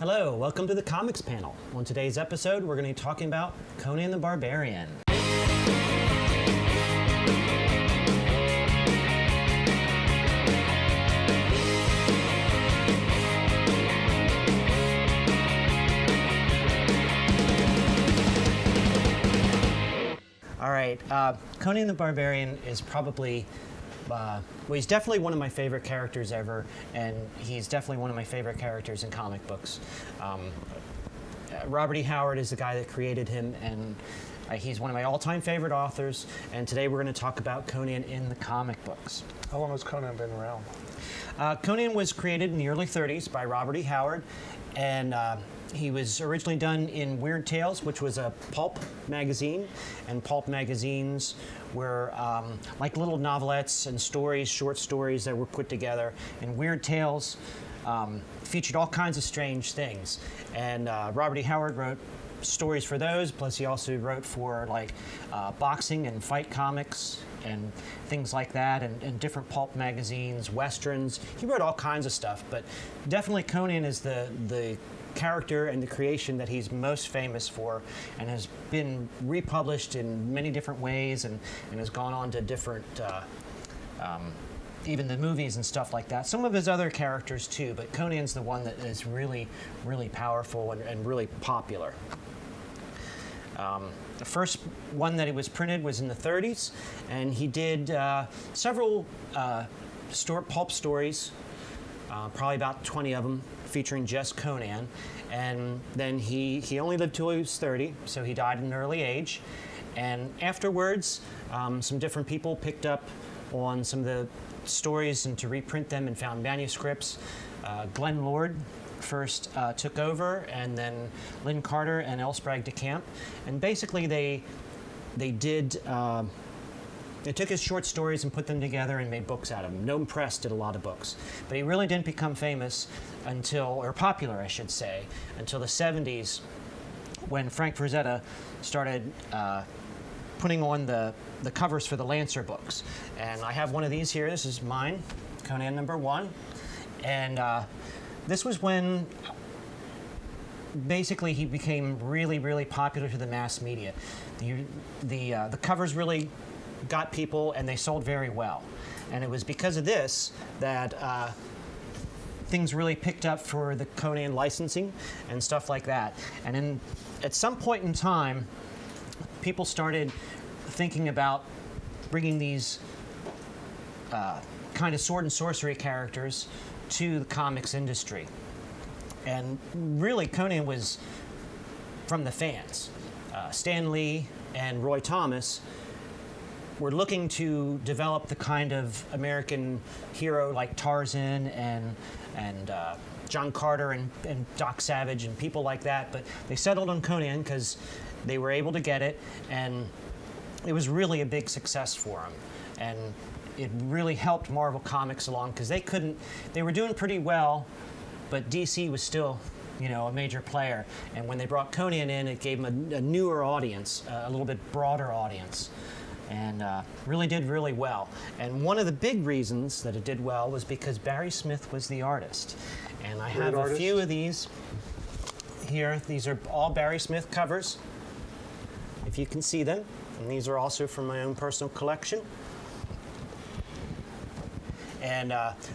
Hello, welcome to the Comics Panel. On today's episode, we're going to be talking about Conan the Barbarian. All right, Conan the Barbarian is probably, well, he's definitely one of my favorite characters ever, and he's definitely one of my favorite characters in comic books. Robert E. Howard is the guy that created him, and he's one of my all-time favorite authors, and today we're going to talk about Conan in the comic books. How long has Conan been around? Conan was created in the early 30s by Robert E. Howard, and he was originally done in Weird Tales, which was a pulp magazine, and pulp magazines were like little novelettes and stories, short stories that were put together. And Weird Tales featured all kinds of strange things. And Robert E. Howard wrote stories for those, plus he also wrote for like boxing and fight comics and things like that, and different pulp magazines, westerns. He wrote all kinds of stuff, but definitely Conan is the character and the creation that he's most famous for, and has been republished in many different ways, and has gone on to different, even the movies and stuff like that. Some of his other characters too, but Conan's the one that is really, really powerful and really popular. The first one that he was printed was in the 30s, and he did several pulp stories, probably about 20 of them, featuring just Conan. And then he only lived till he was 30, so he died at an early age. And afterwards, some different people picked up on some of the stories and to reprint them and found manuscripts. Glenn Lord first took over, and then Lynn Carter and L. Sprague de Camp. And basically they took his short stories and put them together and made books out of them. Noam Press did a lot of books. But he really didn't become famous or popular, I should say, until the 70s, when Frank Frazetta started putting on the covers for the Lancer books. And I have one of these here. This is mine, Conan #1. And this was when basically he became really, really popular to the mass media. The covers really got people, and they sold very well. And it was because of this that things really picked up for the Conan licensing and stuff like that. And then at some point in time, people started thinking about bringing these kind of sword and sorcery characters to the comics industry. And really, Conan was from the fans. Stan Lee and Roy Thomas were looking to develop the kind of American hero like Tarzan and John Carter and Doc Savage and people like that, but they settled on Conan because they were able to get it, and it was really a big success for them. And it really helped Marvel Comics along, because they were doing pretty well, but DC was still, a major player. And when they brought Conan in, it gave them a newer audience, a little bit broader audience. And really did really well. And one of the big reasons that it did well was because Barry Smith was the artist. And I have a few of these here. These are all Barry Smith covers, if you can see them. And these are also from my own personal collection. And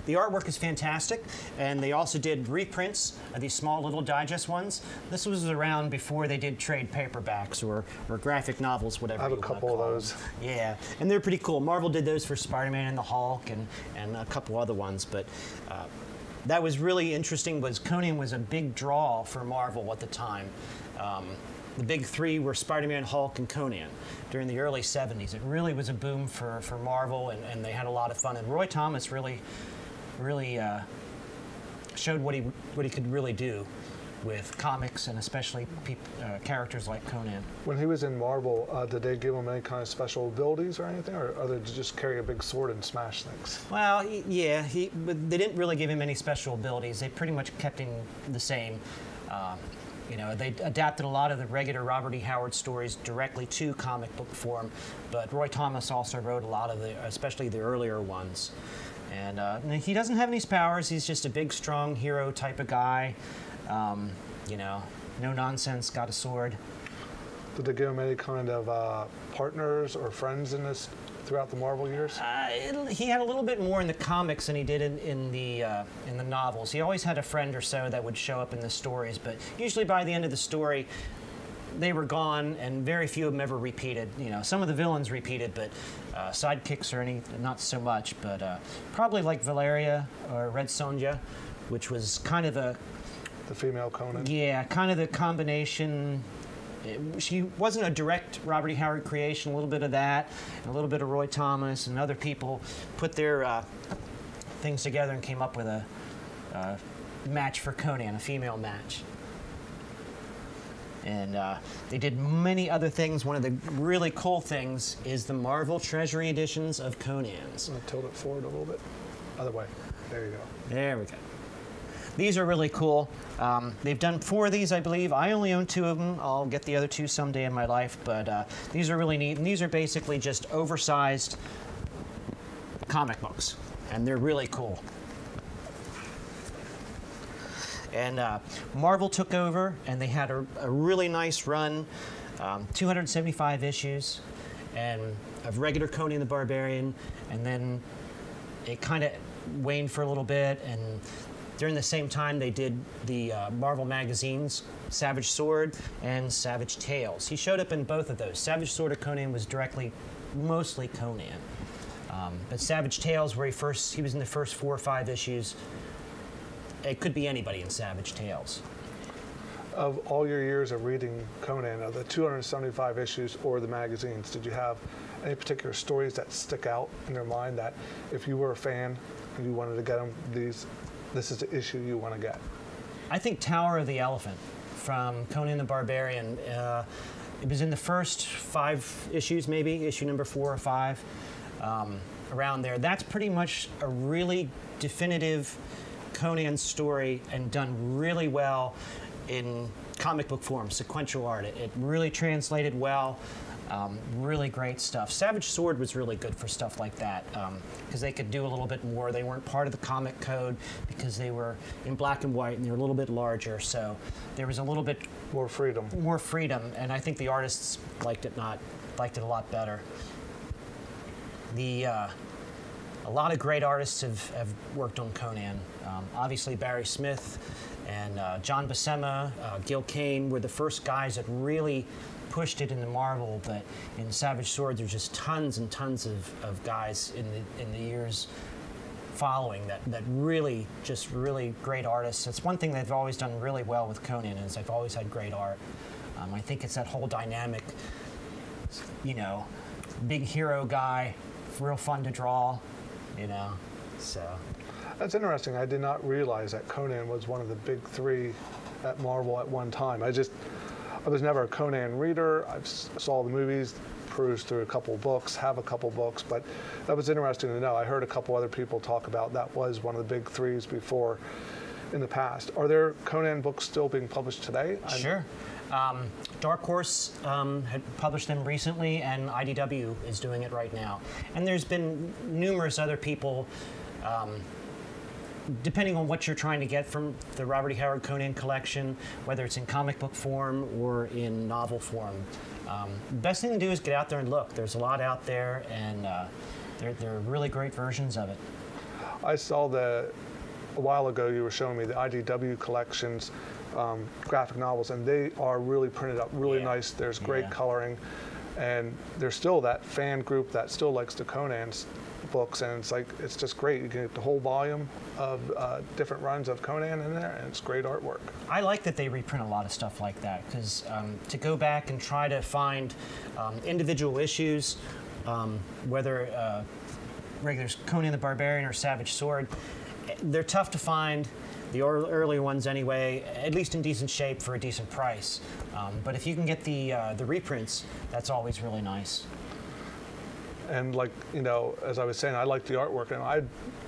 the artwork is fantastic, and they also did reprints of these small little digest ones. This was around before they did trade paperbacks or graphic novels, whatever you want to call them. I have a couple of those. Yeah, and they're pretty cool. Marvel did those for Spider-Man and the Hulk and a couple other ones, but that was really interesting. Was Conan was a big draw for Marvel at the time. The big three were Spider-Man, Hulk, and Conan during the early 70s. It really was a boom for Marvel, and they had a lot of fun. And Roy Thomas really showed what he could really do with comics, and especially characters like Conan. When he was in Marvel, did they give him any kind of special abilities or anything, or other than just carry a big sword and smash things? Well, yeah, but they didn't really give him any special abilities. They pretty much kept him the same. They adapted a lot of the regular Robert E. Howard stories directly to comic book form, but Roy Thomas also wrote a lot of especially the earlier ones. And he doesn't have any powers. He's just a big, strong hero type of guy. You know, no nonsense, got a sword. Did they give him any kind of partners or friends in this throughout the Marvel years? He had a little bit more in the comics than he did in the novels. He always had a friend or so that would show up in the stories, but usually by the end of the story, they were gone, and very few of them ever repeated. You know, some of the villains repeated, but sidekicks or any, not so much. But probably like Valeria or Red Sonja, which was kind of The female Conan? yeah, kind of the combination. She wasn't a direct Robert E. Howard creation. A little bit of that, and a little bit of Roy Thomas, and other people put their things together and came up with a match for Conan, a female match. And they did many other things. One of the really cool things is the Marvel Treasury editions of Conan's. I'm going to tilt it forward a little bit. Other way. There you go. There we go. These are really cool. They've done 4 of these, I believe. I only own 2 of them. I'll get the other 2 someday in my life, but these are really neat. And these are basically just oversized comic books, and they're really cool. And Marvel took over, and they had a really nice run, 275 issues, and of regular Conan the Barbarian, and then it kind of waned for a little bit, and during the same time they did the Marvel magazines, Savage Sword and Savage Tales. He showed up in both of those. Savage Sword of Conan was mostly Conan, but Savage Tales, where he was in the first 4 or 5 issues. It could be anybody in Savage Tales. Of all your years of reading Conan, of the 275 issues or the magazines, did you have any particular stories that stick out in your mind that if you were a fan and you wanted to get them, this is the issue you want to get? I think Tower of the Elephant from Conan the Barbarian. It was in the first 5 issues, maybe, issue number 4 or 5, around there. That's pretty much a really definitive Conan story and done really well in comic book form, sequential art. It really translated well. Really great stuff. Savage Sword was really good for stuff like that because they could do a little bit more. They weren't part of the comic code because they were in black and white and they were a little bit larger, so there was a little bit More freedom, and I think the artists liked it a lot better. A lot of great artists have worked on Conan. Obviously Barry Smith and John Buscema, Gil Kane were the first guys that really pushed it into Marvel, but in Savage Sword there's just tons and tons of guys in the years following that really great artists. It's one thing they've always done really well with Conan is they've always had great art. I think it's that whole dynamic, you know, big hero guy, real fun to draw, you know, so. That's interesting. I did not realize that Conan was one of the big 3 at Marvel at one time. I was never a Conan reader. I saw the movies, perused through a couple books, have a couple books, but that was interesting to know. I heard a couple other people talk about that was one of the big 3s before in the past. Are there Conan books still being published today? Sure. Dark Horse had published them recently, and IDW is doing it right now. And there's been numerous other people, depending on what you're trying to get from the Robert E. Howard Conan collection, whether it's in comic book form or in novel form. The best thing to do is get out there and look. There's a lot out there, and they're really great versions of it. I saw a while ago you were showing me the IDW collections, graphic novels, and they are really printed up really nice. There's great coloring, and there's still that fan group that still likes the Conan's books, and it's just great. You can get the whole volume of different runs of Conan in there, and it's great artwork. I like that they reprint a lot of stuff like that, because to go back and try to find individual issues, whether regular Conan the Barbarian or Savage Sword, they're tough to find. The earlier ones anyway, at least in decent shape for a decent price. But if you can get the reprints, that's always really nice. And as I was saying, I like the artwork, and I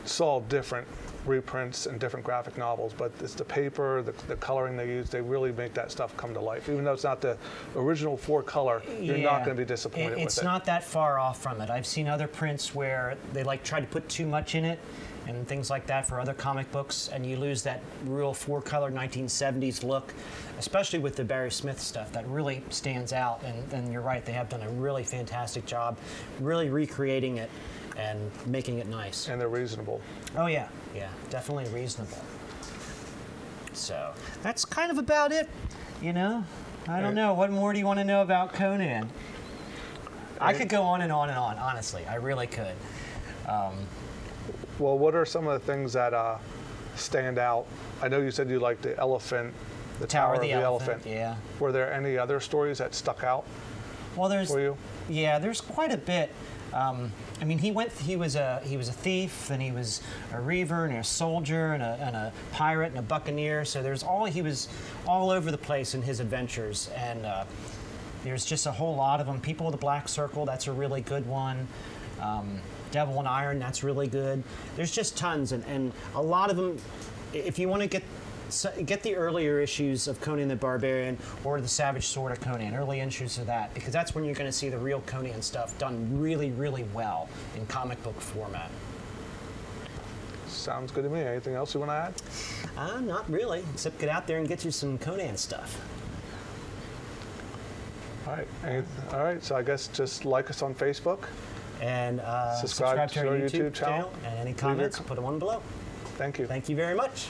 saw different reprints and different graphic novels, but it's the paper, the coloring they use, they really make that stuff come to life. Even though it's not the original 4-color, you're not going to be disappointed with it. It's not that far off from it. I've seen other prints where they like try to put too much in it and things like that for other comic books, and you lose that real 4-color 1970s look, especially with the Barry Smith stuff. That really stands out, and you're right, they have done a really fantastic job really recreating it and making it nice. And they're reasonable. Oh yeah, definitely reasonable. So that's kind of about it, you know? I don't know, what more do you want to know about Conan? I could go on and on and on, honestly, I really could. Well, what are some of the things that stand out? I know you said you liked the elephant, the Tower of the Elephant. Yeah. Were there any other stories that stuck out Well, for you? there's quite a bit. I mean, he was a thief, then he was a reaver and a soldier and a pirate and a buccaneer. So he was all over the place in his adventures, and there's just a whole lot of them. People of the Black Circle, that's a really good one. Devil in Iron, that's really good. There's just tons, and a lot of them. If you want to get the earlier issues of Conan the Barbarian or the Savage Sword of Conan, early issues of that, because that's when you're going to see the real Conan stuff done really, really well in comic book format. Sounds good to me. Anything else you want to add? Not really, except get out there and get you some Conan stuff. All right. All right. So I guess just like us on Facebook. And subscribe to our YouTube channel. channel. And any comments, put them on below. Thank you. Thank you very much.